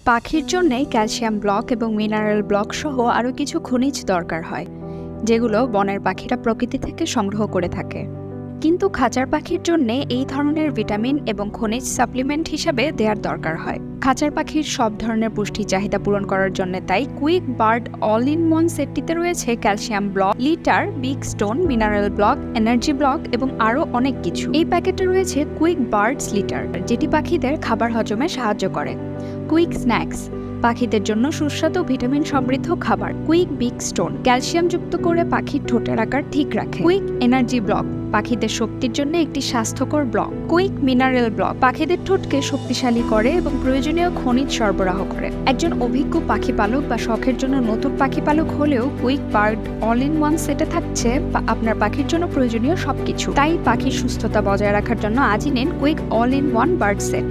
পাখির জন্যে calcium block এবং মিনারেল ব্লক সহ আরও কিছু খনিজ দরকার হয়, যেগুলো বনের পাখিরা প্রকৃতি থেকে সংগ্রহ করে থাকে। কিন্তু খাঁচার পাখির জন্য এই ধরনের ভিটামিন এবং খনিজ সাপ্লিমেন্ট হিসাবে দেওয়ার দরকার হয়। খাঁচার পাখির সব ধরনের পুষ্টি চাহিদা পূরণ করার জন্য তাই quick bird all in one সেটটিতে রয়েছে calcium block, litre, big stone, mineral block, energy block এবং আরও অনেক কিছু। এই প্যাকেটে রয়েছে কুইক বার্ডস লিটার, যেটি পাখিদের খাবার হজমে সাহায্য করে। কুইক স্ন্যাক্স, পাখিদের জন্য সুস্বাদু ভিটামিন সমৃদ্ধ খাবার। কুইক বিগ স্টোন, ক্যালসিয়াম যুক্ত করে পাখির ঠোঁটের আকার ঠিক রাখে। কুইক এনার্জি ব্লক, পাখিদের শক্তির জন্য একটি স্বাস্থ্যকর ব্লক। কুইক মিনারেল ব্লক, পাখিদের ঠোঁটকে শক্তিশালী করে এবং প্রয়োজনীয় খনিজ সরবরাহ করে। একজন অভিজ্ঞ পাখি পালক বা শখের জন্য নতুন পাখি পালক হলেও quick bird all in one সেটে থাকছে আপনার পাখির জন্য প্রয়োজনীয় সবকিছু। তাই পাখির সুস্থতা বজায় রাখার জন্য আজই নিন quick all in one bird set.